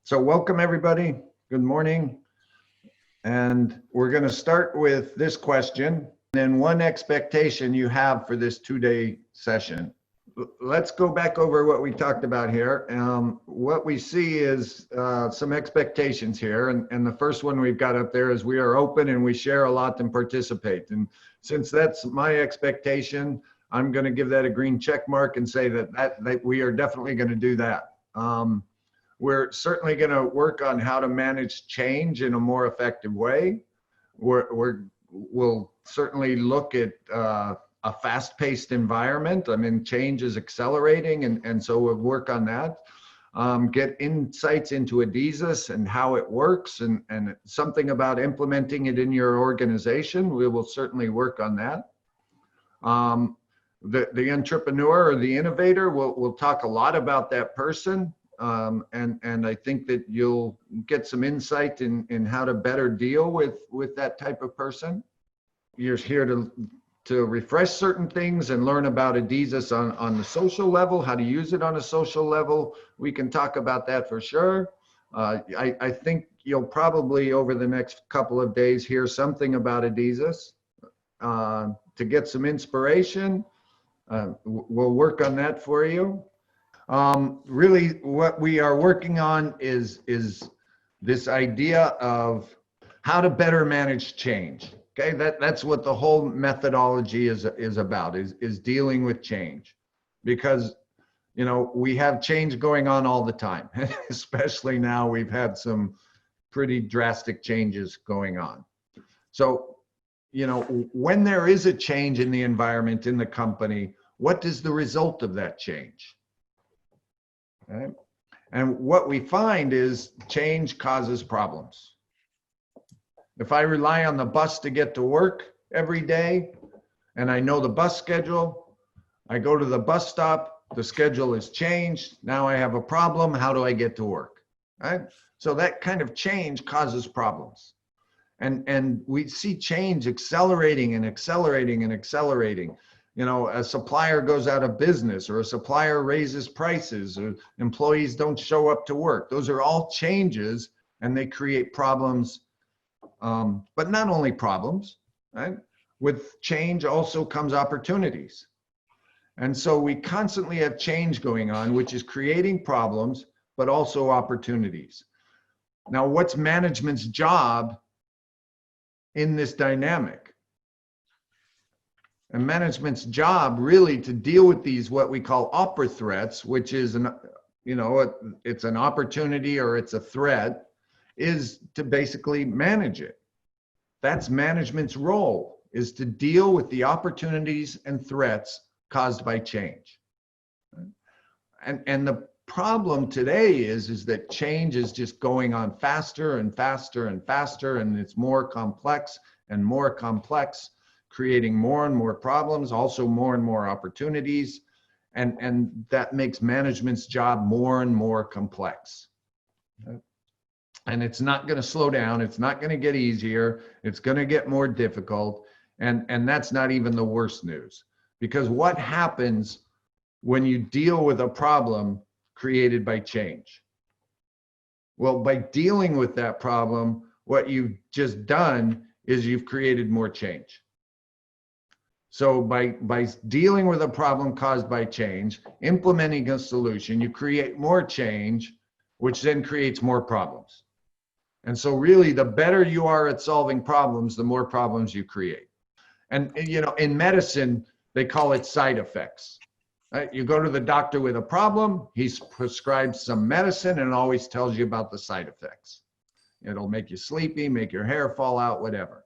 So welcome everybody. Good morning. And we're going to start with this question and one expectation you have for this 2-day session. Let's go back over what we talked about here. What we see is some expectations here. And the first one we've got up there is we are open and we share a lot and participate. And since that's my expectation, I'm going to give that a green check mark and say that we are definitely going to do that. We're certainly going to work on how to manage change in a more effective way. We'll certainly look at a fast-paced environment. I mean, change is accelerating, and so we'll work on that. Get insights into Adizes and how it works, and something about implementing it in your organization. We will certainly work on that. The entrepreneur or the innovator, we'll talk a lot about that person. And I think that you'll get some insight in how to better deal with that type of person. You're here to refresh certain things and learn about Adizes on the social level, how to use it on a social level. We can talk about that for sure. I think you'll probably over the next couple of days hear something about Adizes to get some inspiration. We'll work on that for you. Really what we are working on is this idea of how to better manage change. Okay, that's what the whole methodology is about, is dealing with change. Because, you know, we have change going on all the time, especially now we've had some pretty drastic changes going on. So, you know, when there is a change in the environment, in the company, what is the result of that change? Okay. And what we find is change causes problems. If I rely on the bus to get to work every day, and I know the bus schedule, I go to the bus stop, the schedule is changed, now I have a problem, how do I get to work? Right? So that kind of change causes problems. And we see change accelerating and accelerating and accelerating. You know, a supplier goes out of business, or a supplier raises prices, or employees don't show up to work. Those are all changes, and they create problems. But not only problems, right? With change also comes opportunities. And so we constantly have change going on, which is creating problems, but also opportunities. Now, what's management's job in this dynamic? And management's job really to deal with these, what we call opera threats, which is it's an opportunity or it's a threat, is to basically manage it. That's management's role, is to deal with the opportunities and threats caused by change. And the problem today is that change is just going on faster and faster and faster, and it's more complex and more complex, creating more and more problems, also more and more opportunities, and that makes management's job more and more complex. And it's not going to slow down, it's not going to get easier, it's going to get more difficult, and that's not even the worst news. Because what happens when you deal with a problem created by change? Well, by dealing with that problem, what you've just done is you've created more change. So by dealing with a problem caused by change, implementing a solution, you create more change, which then creates more problems. And so really, the better you are at solving problems, the more problems you create. And you know, in medicine, they call it side effects. Right? You go to the doctor with a problem, he's prescribed some medicine and always tells you about the side effects. It'll make you sleepy, make your hair fall out, whatever.